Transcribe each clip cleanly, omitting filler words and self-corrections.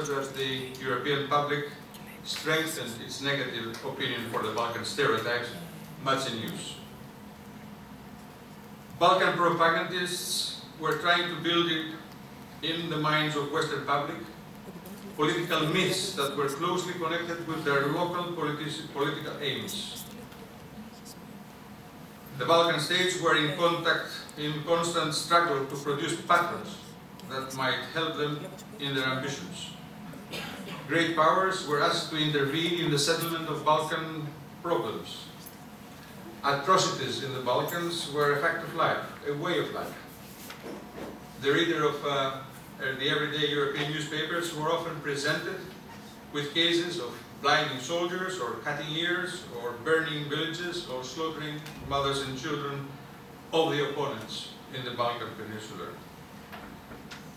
also that the European public strengthened its negative opinion for the Balkan stereotypes much in use. Balkan propagandists were trying to build in the minds of Western public political myths that were closely connected with their local political aims. The Balkan states were in constant struggle to produce patterns that might help them in their ambitions. Great powers were asked to intervene in the settlement of Balkan problems. Atrocities in the Balkans were a fact of life, a way of life. The reader of the everyday European newspapers were often presented with cases of blinding soldiers, or cutting ears, or burning villages, or slaughtering mothers and children of the opponents in the Balkan Peninsula.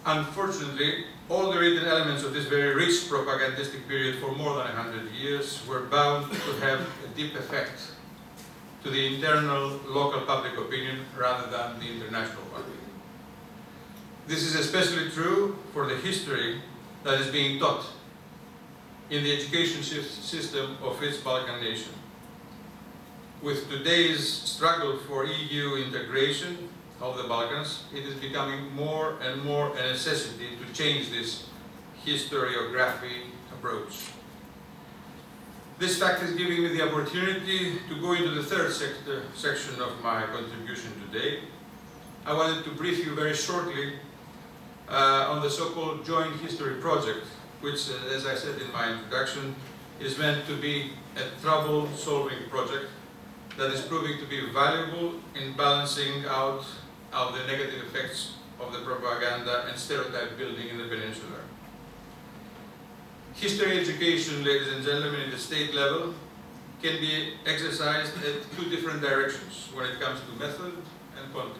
Unfortunately, all the written elements of this very rich propagandistic period for more than 100 years were bound to have a deep effect to the internal local public opinion rather than the international public. This is especially true for the history that is being taught in the education system of its Balkan nation. With today's struggle for EU integration of the Balkans, it is becoming more and more a necessity to change this historiography approach. This fact is giving me the opportunity to go into the third section of my contribution today. I wanted to brief you very shortly on the so-called Joint History Project, which, as I said in my introduction, is meant to be a trouble-solving project that is proving to be valuable in balancing out of the negative effects of the propaganda and stereotype building in the peninsula. History education, ladies and gentlemen, at the state level can be exercised at two different directions when it comes to method and content.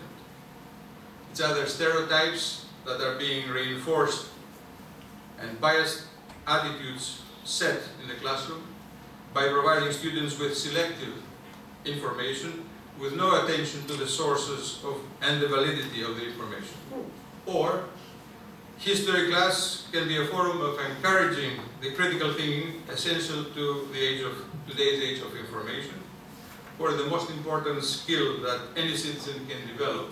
It's either stereotypes that are being reinforced and biased attitudes set in the classroom by providing students with selective information with no attention to the sources and the validity of the information. Or history class can be a forum of encouraging the critical thinking essential to today's age of information, where the most important skill that any citizen can develop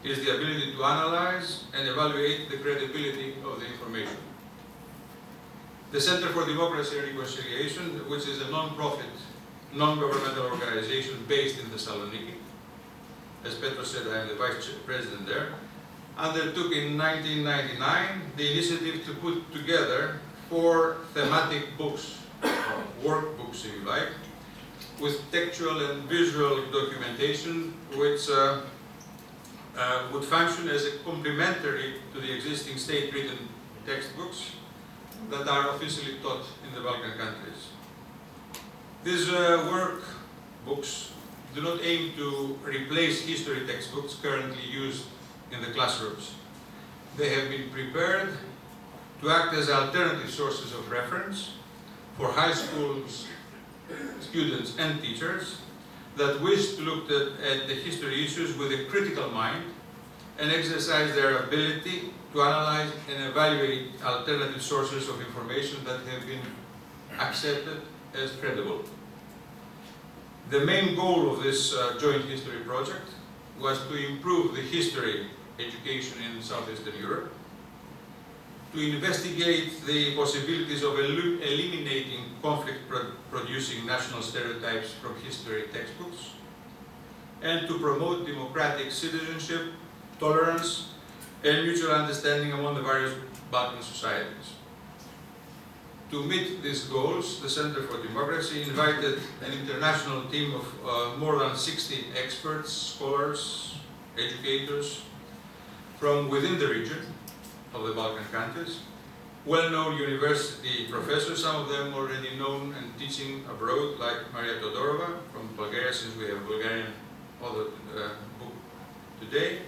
is the ability to analyze and evaluate the credibility of the information. The Center for Democracy and Reconciliation, which is a non-profit, non-governmental organization based in Thessaloniki, as Petros said, I am the vice president there, undertook in 1999 the initiative to put together 4 thematic books, workbooks if you like, with textual and visual documentation which would function as a complementary to the existing state-written textbooks that are officially taught in the Balkan countries. These workbooks do not aim to replace history textbooks currently used in the classrooms. They have been prepared to act as alternative sources of reference for high school students and teachers that wish to look at the history issues with a critical mind and exercise their ability to analyze and evaluate alternative sources of information that have been accepted as credible. The main goal of this joint history project was to improve the history education in Southeastern Europe, to investigate the possibilities of eliminating conflict-producing national stereotypes from history textbooks, and to promote democratic citizenship, tolerance, and mutual understanding among the various Balkan societies. To meet these goals, the Center for Democracy invited an international team of more than 60 experts, scholars, educators from within the region of the Balkan countries, well-known university professors, some of them already known and teaching abroad, like Maria Todorova from Bulgaria, since we have a Bulgarian author book today.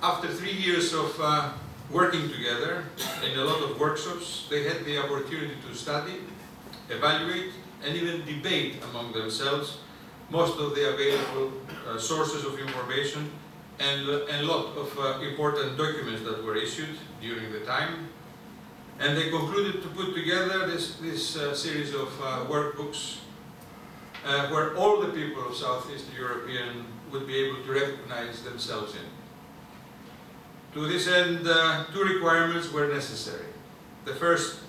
After 3 years of working together in a lot of workshops, they had the opportunity to study, evaluate, and even debate among themselves most of the available sources of information and a lot of important documents that were issued during the time And they concluded to put together this series of workbooks where all the people of Southeast European would be able to recognize themselves in. To this end, two requirements were necessary. The first,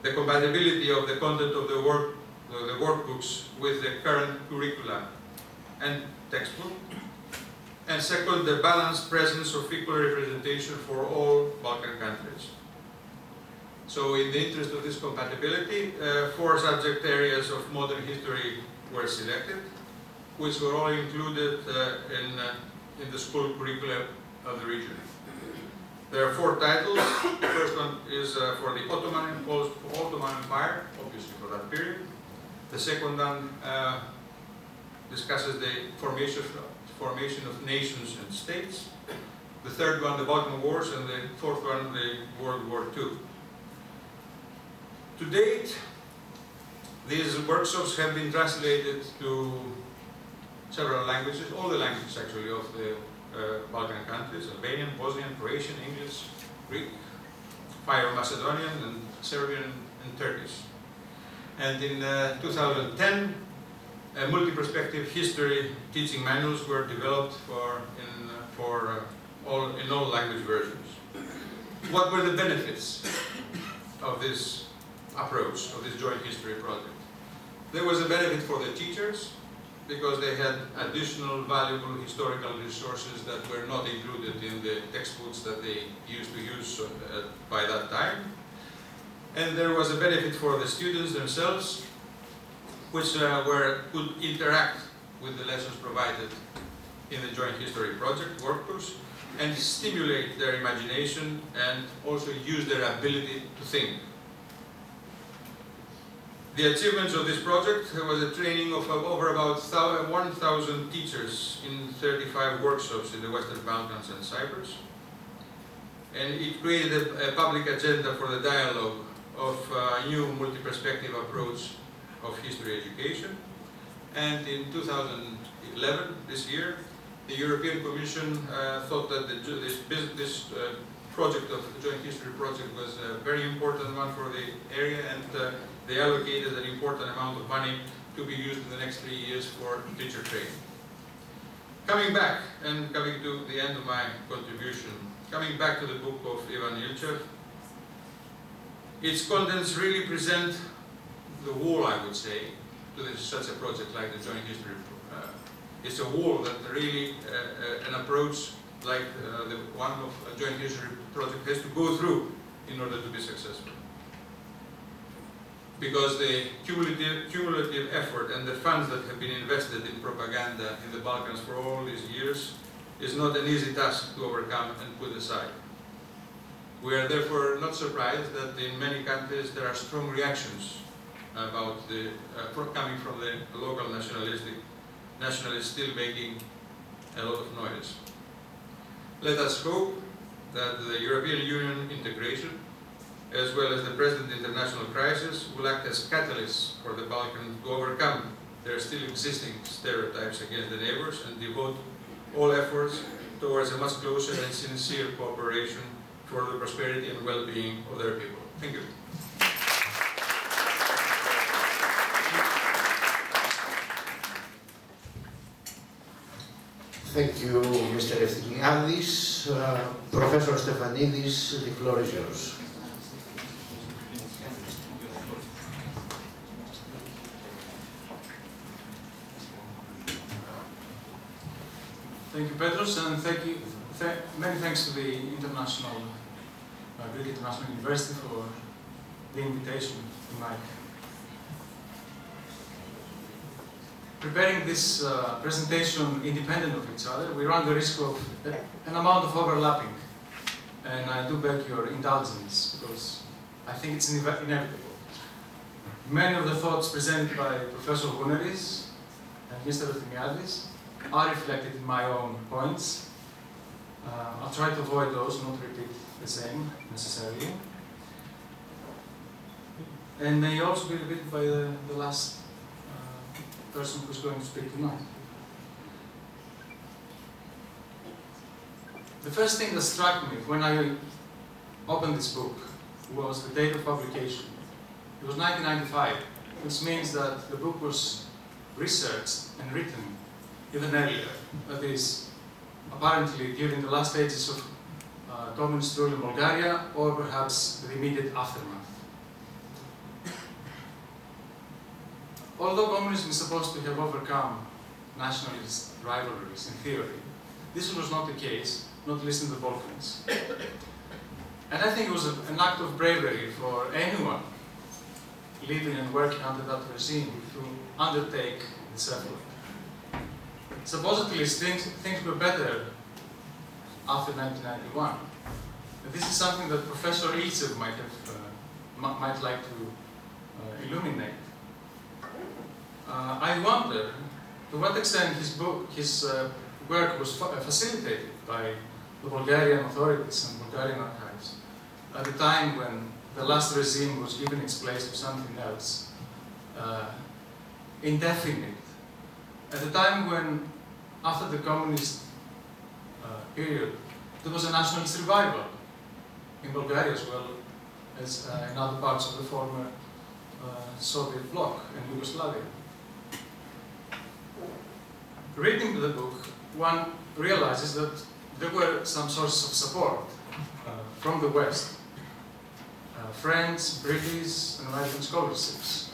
the compatibility of the content of the workbooks with the current curricula and textbook. And second, the balanced presence of equal representation for all Balkan countries. So in the interest of this compatibility, 4 subject areas of modern history were selected, which were all included in the school curricula of the region. There are 4 titles. The first one is for the Ottoman Empire, obviously for that period. The second one discusses the formation of nations and states. The third one, the Balkan Wars, and the fourth one, the World War II. To date, these workshops have been translated to several languages, all the languages actually of the Balkan countries: Albanian, Bosnian, Croatian, English, Greek, 5 Macedonian, and Serbian and Turkish. And in 2010, multi-perspective history teaching manuals were developed in all language versions. What were the benefits of this approach, of this joint history project? There was a benefit for the teachers, because they had additional valuable historical resources that were not included in the textbooks that they used to use by that time. And there was a benefit for the students themselves, which could interact with the lessons provided in the joint history project workbooks and stimulate their imagination and also use their ability to think. The achievements of this project was a training of over about 1,000 teachers in 35 workshops in the Western Balkans and Cyprus. And it created a public agenda for the dialogue of a new multi-perspective approach of history education. And in 2011, this year, the European Commission thought that this project of the Joint History Project was a very important one for the area, and they allocated an important amount of money to be used in the next 3 years for teacher training. Coming back, and coming to the end of my contribution, coming back to the book of Ivan Ilchev, its contents really present the wall, I would say, to such a project like the Joint History. It's a wall that really an approach like the one of a Joint History Project has to go through in order to be successful. Because the cumulative effort and the funds that have been invested in propaganda in the Balkans for all these years is not an easy task to overcome and put aside. We are therefore not surprised that in many countries there are strong reactions about coming from the local nationalists still making a lot of noise. Let us hope that the European Union integration, as well as the present international crisis, will act as catalysts for the Balkans to overcome their still existing stereotypes against the neighbors and devote all efforts towards a much closer and sincere cooperation for the prosperity and well-being of their people. Thank you. Thank you, Mr. Epikentro. Professor Stefanidis, the floor is yours. Thank you, Petros, and many thanks to the Greek International University for the invitation to Mike. Preparing this presentation independent of each other, we run the risk of an amount of overlapping, and I do beg your indulgence because I think it's inevitable. Many of the thoughts presented by Professor Gouneris and Mr. Epikentro are reflected in my own points. I'll try to avoid those, not repeat the same necessarily. And may also be repeated by the last person who's going to speak tonight. The first thing that struck me when I opened this book was the date of publication. It was 1995, which means that the book was researched and written even earlier. That is, apparently during the last stages of communist rule in Bulgaria, or perhaps the immediate aftermath. Although communism is supposed to have overcome nationalist rivalries in theory, this was not the case, not least in the Balkans. And I think it was an act of bravery for anyone living and working under that regime to undertake this effort. Supposedly things were better after 1991. And this is something that Professor Epikentro might like to illuminate. I wonder to what extent his work was facilitated by the Bulgarian authorities and Bulgarian archives at the time when the last regime was giving its place to something else, indefinite. At the time when, after the communist period, there was a nationalist revival in Bulgaria as well as in other parts of the former Soviet bloc and Yugoslavia. Reading the book, one realizes that there were some sources of support from the West. French, British, and American scholarships,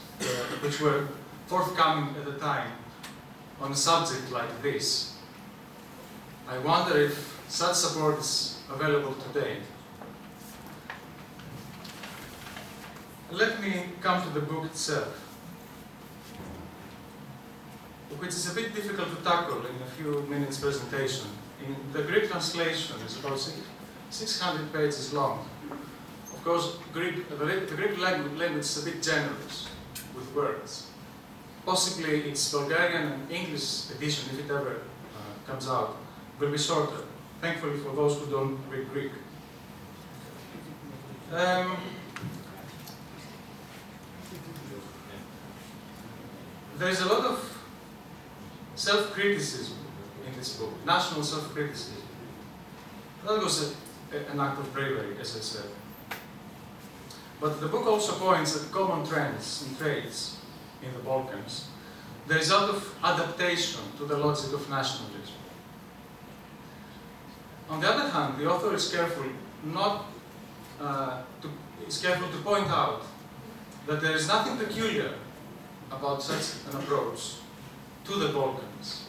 which were forthcoming at the time on a subject like this. I wonder if such support is available today. Let me come to the book itself, which is a bit difficult to tackle in a few minutes presentation. In the Greek translation is about 600 pages long. Of course, the Greek language is a bit generous with words. Possibly its Bulgarian and English edition, if it ever comes out, will be shorter. Thankfully for those who don't read Greek. There is a lot of self-criticism in this book, national self-criticism. That was an act of bravery, as I said. But the book also points at common trends and traits in the Balkans, the result of adaptation to the logic of nationalism. On the other hand, the author is careful to point out that there is nothing peculiar about such an approach to the Balkans.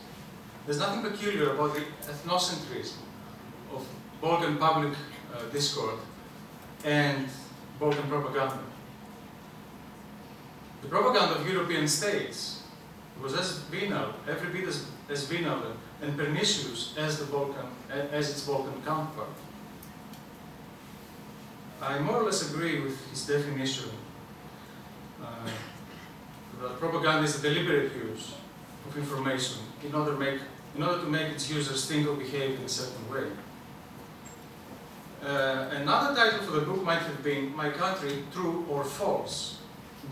There's nothing peculiar about the ethnocentrism of Balkan public discourse and Balkan propaganda. The propaganda of European states was as venal, every bit as venal and pernicious as its Balkan counterpart. I more or less agree with his definition that propaganda is a deliberate use of information in order to make its users think or behave in a certain way. Another title for the book might have been My Country, True or False.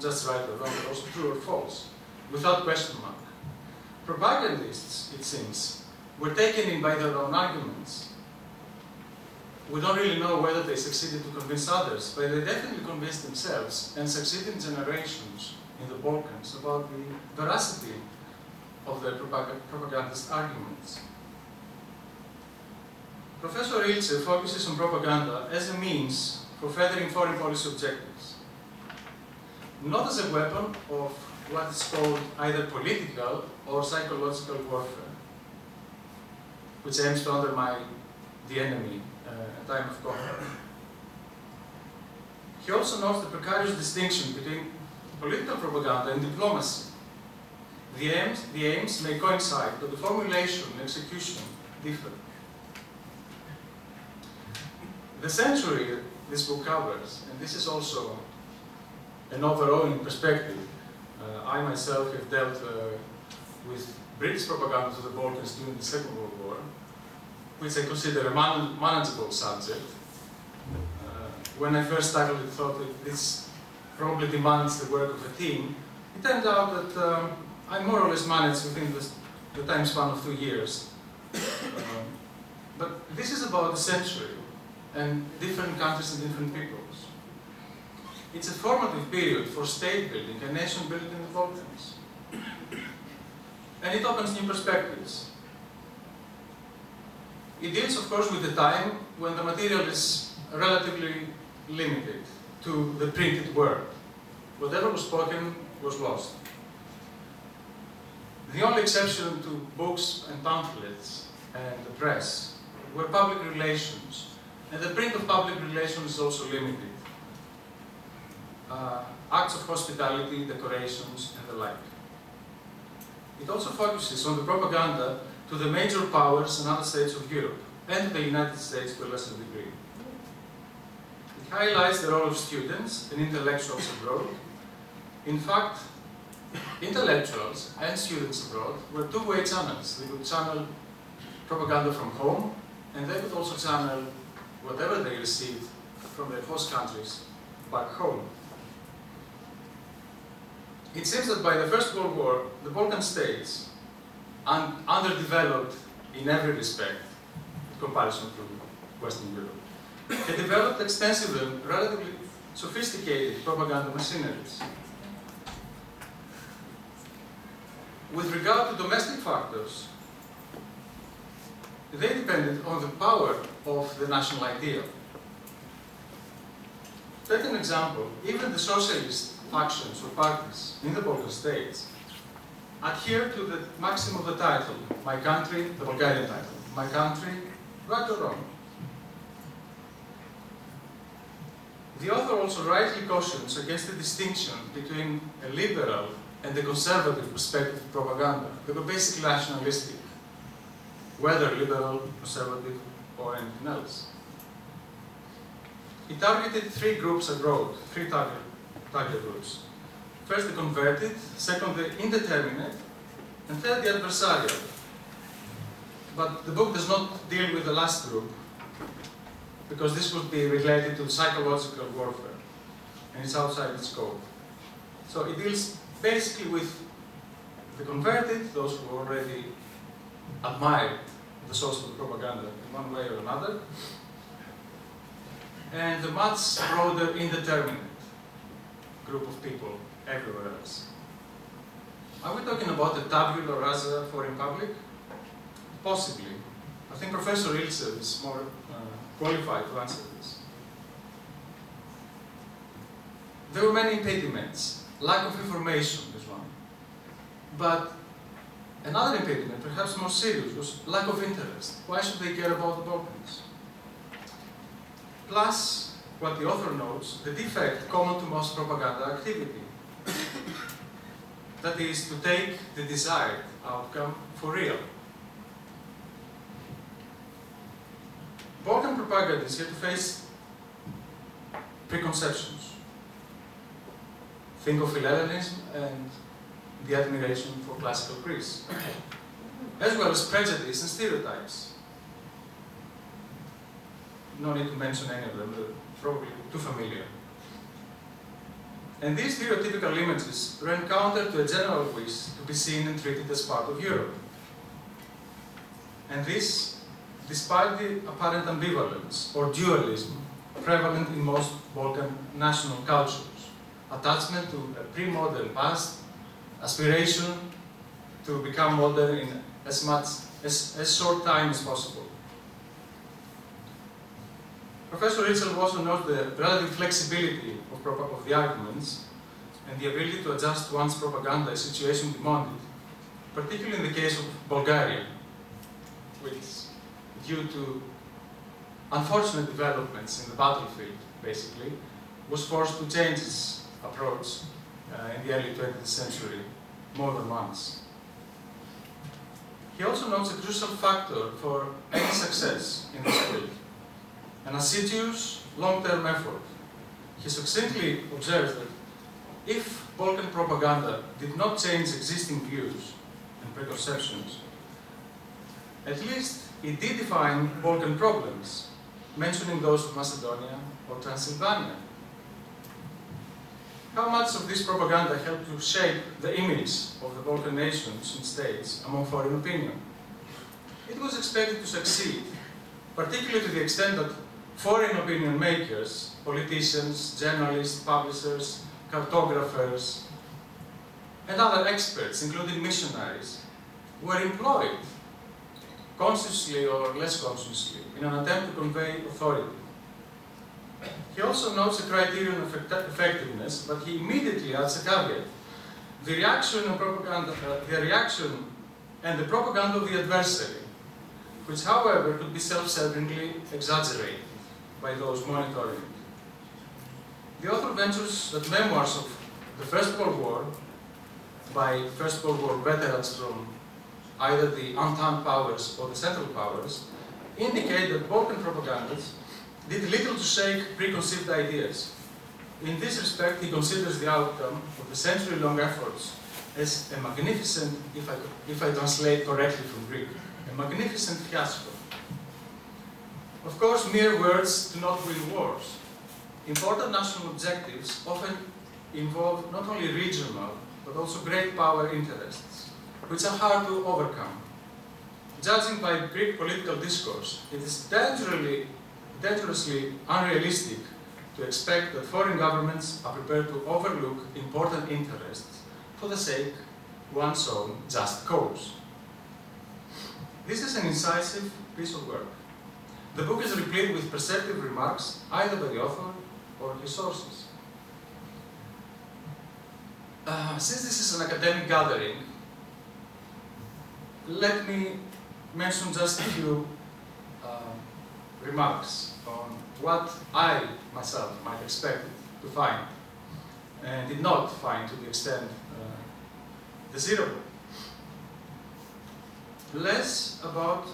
Just right or wrong, but also true or false, without question mark. Propagandists, it seems, were taken in by their own arguments. We don't really know whether they succeeded to convince others, but they definitely convinced themselves and succeeded generations in the Balkans about the veracity of their propagandist arguments. Professor Epikentro focuses on propaganda as a means for furthering foreign policy objectives, not as a weapon of what is called either political or psychological warfare, which aims to undermine the enemy at time of combat. He also notes the precarious distinction between political propaganda and diplomacy. The aims may coincide, but the formulation and execution differ. The century this book covers, and this is also an overall perspective. I myself have dealt with British propaganda to the Balkans during the Second World War, which I consider a manageable subject. When I first tackled it, I thought that this probably demands the work of a team. It turned out that I more or less managed within the time span of 2 years. But this is about a century and different countries and different peoples. It's a formative period for state building and nation building in the Balkans. And it opens new perspectives. It deals, of course, with the time when the material is relatively limited to the printed word. Whatever was spoken was lost. The only exception to books and pamphlets and the press were public relations, and the print of public relations is also limited. Acts of hospitality, decorations, and the like. It also focuses on the propaganda to the major powers and other states of Europe, and to the United States to a lesser degree. It highlights the role of students and intellectuals abroad. In fact, intellectuals and students abroad were two-way channels. They could channel propaganda from home, and they could also channel whatever they received from their host countries back home. It seems that by the First World War, the Balkan states, underdeveloped in every respect, in comparison to Western Europe, had developed extensive and relatively sophisticated propaganda machineries. With regard to domestic factors, they depended on the power of the national ideal. Take an example, even the socialist factions or parties in the Balkan states adhere to the maxim of the title, my country, the Bulgarian title, my country, right or wrong. The author also rightly cautions against the distinction between a liberal and a conservative perspective of propaganda. They were basically nationalistic, whether liberal, conservative, or anything else. He targeted three groups abroad, three target groups. First, the converted, second, the indeterminate, and third, the adversarial. But the book does not deal with the last group, because this would be related to psychological warfare, and it's outside its scope. So it deals basically with the converted, those who already admire the source of the propaganda in one way or another, and the much broader indeterminate group of people everywhere else. Are we talking about the tabula rasa foreign public? Possibly. I think Professor Ilse is more qualified to answer this. There were many impediments. Lack of information is one. But another impediment, perhaps more serious, was lack of interest. Why should they care about the Balkans? Plus, what the author notes, the defect common to most propaganda activity. That is, to take the desired outcome for real. Balkan propagandists had to face preconceptions. Think of Philhellenism and the admiration for classical Greece, as well as prejudice and stereotypes. No need to mention any of them, they're probably too familiar. And these stereotypical images ran counter to a general wish to be seen and treated as part of Europe. And this, despite the apparent ambivalence or dualism prevalent in most Balkan national cultures. Attachment to a pre-modern past, aspiration to become modern in as short time as possible. Professor Ritzel also notes the relative flexibility of the arguments and the ability to adjust one's propaganda as situation demanded, particularly in the case of Bulgaria, which, due to unfortunate developments in the battlefield, basically, was forced to change its approach in the early 20th century more than once. He also notes a crucial factor for any success in this field, an assiduous, long-term effort. He succinctly observes that if Balkan propaganda did not change existing views and preconceptions, at least it did define Balkan problems, mentioning those of Macedonia or Transylvania. How much of this propaganda helped to shape the image of the Balkan nations and states among foreign opinion? It was expected to succeed, particularly to the extent that foreign opinion makers, politicians, journalists, publishers, cartographers, and other experts, including missionaries, were employed, consciously or less consciously, in an attempt to convey authority. He also notes a criterion of effectiveness, but he immediately adds a caveat: the reaction and the propaganda of the adversary, which, however, could be self-servingly exaggerated by those monitoring it. The author ventures that memoirs of the First World War by First World War veterans from either the Entente powers or the Central powers indicate that Balkan propagandists did little to shake preconceived ideas. In this respect, he considers the outcome of the century-long efforts as a magnificent, if I translate correctly from Greek, a magnificent fiasco. Of course, mere words do not win wars. Important national objectives often involve not only regional, but also great power interests, which are hard to overcome. Judging by Greek political discourse, it is dangerously unrealistic to expect that foreign governments are prepared to overlook important interests for the sake of one's own just cause. This is an incisive piece of work. The book is replete with perceptive remarks either by the author or his sources. Since this is an academic gathering, let me mention just a few remarks on what I myself might expect to find and did not find to the extent desirable. Less about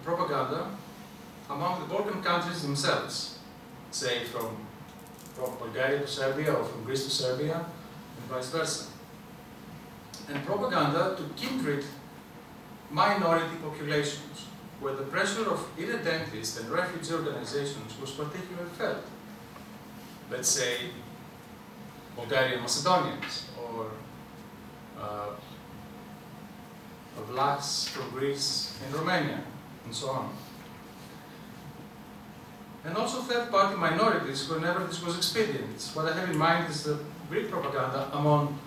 propaganda among the Balkan countries themselves, say from Bulgaria to Serbia or from Greece to Serbia and vice versa. And propaganda to kindred minority populations, where the pressure of irredentist and refugee organizations was particularly felt. Let's say Bulgarian Macedonians or Vlachs from Greece and Romania, and so on. And also third-party minorities whenever this was expedient. What I have in mind is the Greek propaganda among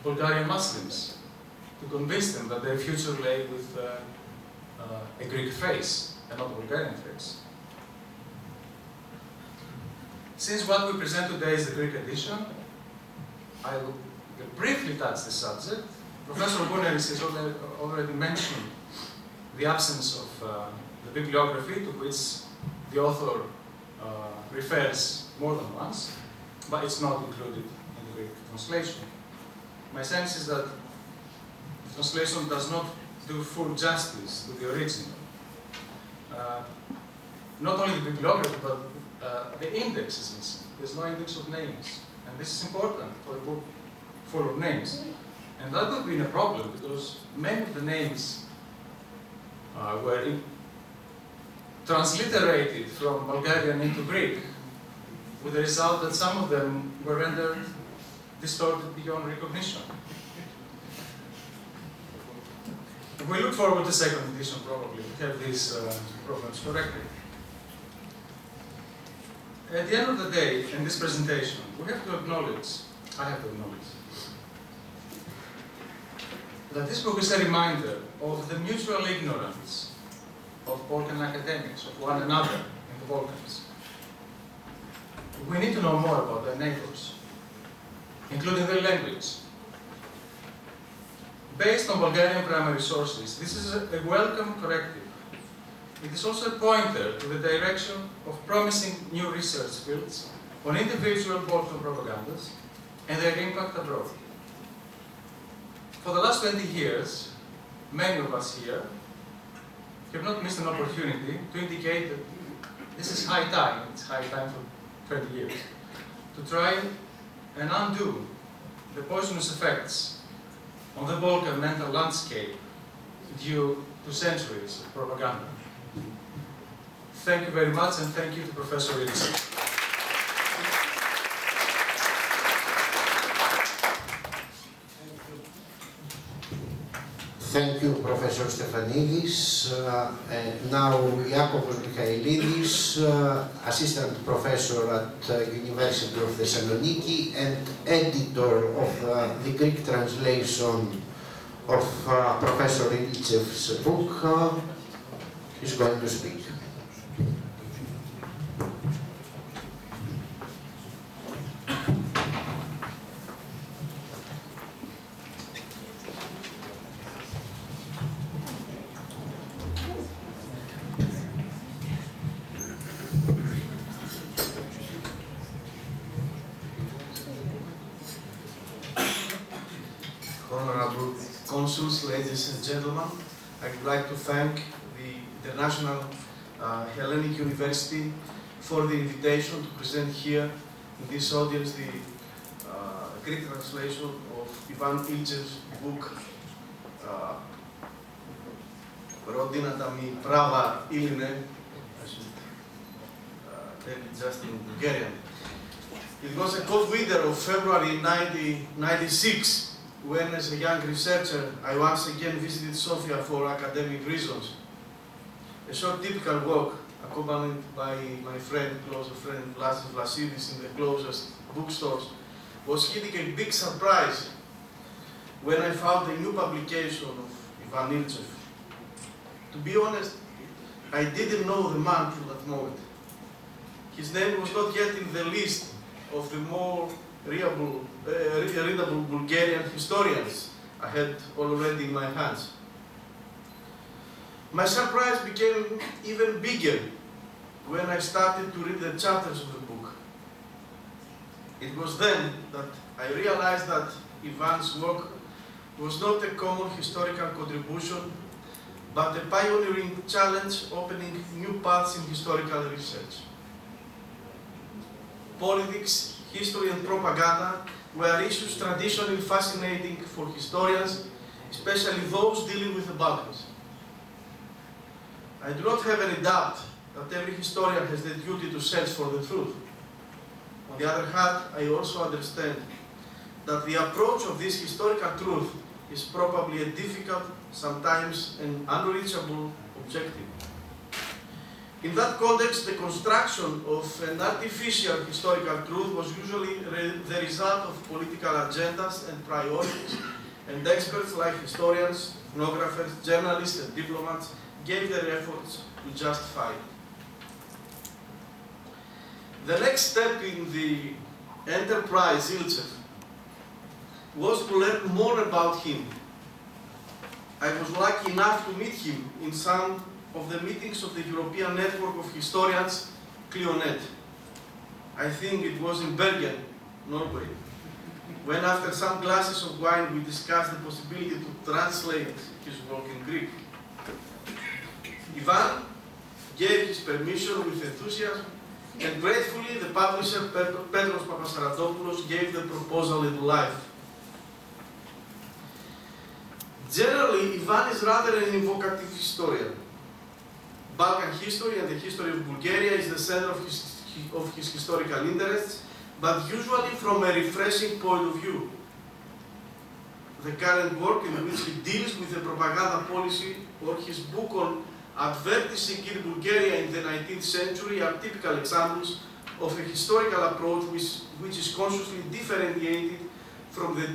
Bulgarian Muslims, to convince them that their future lay with a Greek face and not a Bulgarian face. Since what we present today is the Greek edition, I will briefly touch the subject. Professor Guneris has already mentioned the absence of the bibliography to which the author refers more than once, but it's not included in the Greek translation. My sense is that the translation does not do full justice to the original. Not only the bibliography, but the index is missing. There's no index of names. And this is important for a book full of names. And that would have been a problem because many of the names were transliterated from Bulgarian into Greek, with the result that some of them were rendered distorted beyond recognition. We look forward to second edition probably to have these problems corrected. At the end of the day, in this presentation, we have to acknowledge, I have to acknowledge, that this book is a reminder of the mutual ignorance of Balkan academics, of one another in the Balkans. We need to know more about their neighbors, including their language. Based on Bulgarian primary sources, this is a welcome corrective. It is also a pointer to the direction of promising new research fields on individual Balkan propagandas and their impact abroad. For the last 20 years, many of us here have not missed an opportunity to indicate that this is high time, it's high time for 20 years, to try and undo the poisonous effects on the Balkan mental landscape due to centuries of propaganda. Thank you very much, and thank you to Professor Epikentro. Thank you, Professor Stefanidis. Now, Iakobos Michailidis, Assistant Professor at University of Thessaloniki and editor of the Greek translation of Professor Ilitsev's book, is going to speak. Honorable Consuls, ladies and gentlemen, I would like to thank the International Hellenic University for the invitation to present here in this audience the Greek translation of Ivan Ilitsev's book Rodinata mi prava Iline. I should tell it just in Bulgarian. It was a cold winter of February 1996 when, as a young researcher, I once again visited Sofia for academic reasons. A short typical walk, accompanied by my closer friend Vlasis Vlasidis in the closest bookstores, was hitting a big surprise when I found a new publication of Ivan Ilitsev. To be honest, I didn't know the man till that moment. His name was not yet in the list of the more readable Bulgarian historians I had already in my hands. My surprise became even bigger when I started to read the chapters of the book. It was then that I realized that Ivan's work was not a common historical contribution, but a pioneering challenge opening new paths in historical research. Politics, history and propaganda were issues traditionally fascinating for historians, especially those dealing with the Balkans. I do not have any doubt that every historian has the duty to search for the truth. On the other hand, I also understand that the approach of this historical truth is probably a difficult, sometimes an unreachable objective. In that context, the construction of an artificial historical truth was usually the result of political agendas and priorities, and experts like historians, ethnographers, journalists, and diplomats gave their efforts to justify it. The next step in the enterprise Ilitsev was to learn more about him. I was lucky enough to meet him in some of the meetings of the European Network of Historians, Clionet. I think it was in Bergen, Norway, when after some glasses of wine we discussed the possibility to translate his work in Greek. Ivan gave his permission with enthusiasm, and gratefully the publisher Petros Papasaratopoulos gave the proposal into life. Generally, Ivan is rather an evocative historian. Balkan history and the history of Bulgaria is the center of his historical interests, but usually from a refreshing point of view. The current work in which he deals with the propaganda policy or his book on advertising in Bulgaria in the 19th century are typical examples of a historical approach which is consciously differentiated from the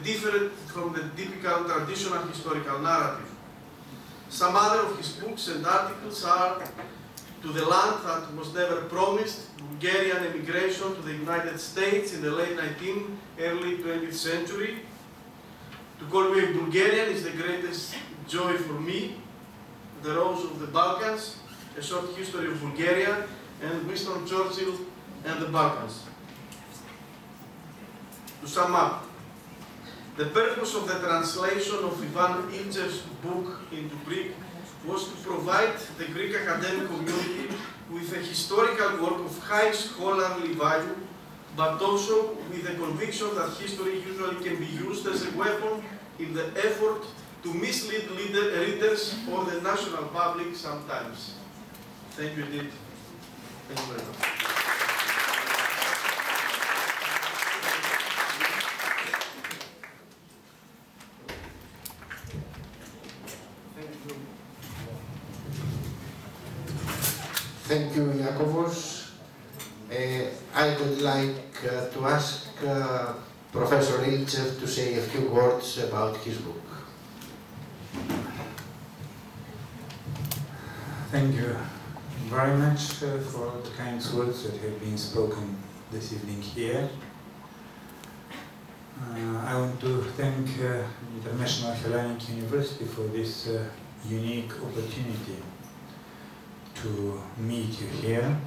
typical traditional historical narrative. Some other of his books and articles are To the Land That Was Never Promised, Bulgarian Emigration to the United States in the late 19th, early 20th century. To Call Me a Bulgarian is the greatest joy for me, The Rose of the Balkans, A Short History of Bulgaria, and Winston Churchill and the Balkans. To sum up, the purpose of the translation of Ivan Ilitsev's book into Greek was to provide the Greek academic community with a historical work of high scholarly value, but also with the conviction that history usually can be used as a weapon in the effort to mislead readers or the national public sometimes. Thank you indeed. Thank you very much. Thank you, Iakovos. I would like to ask Professor Ilchev to say a few words about his book. Thank you very much for the kind words that have been spoken this evening here. I want to thank International Hellenic University for this unique opportunity to meet you here.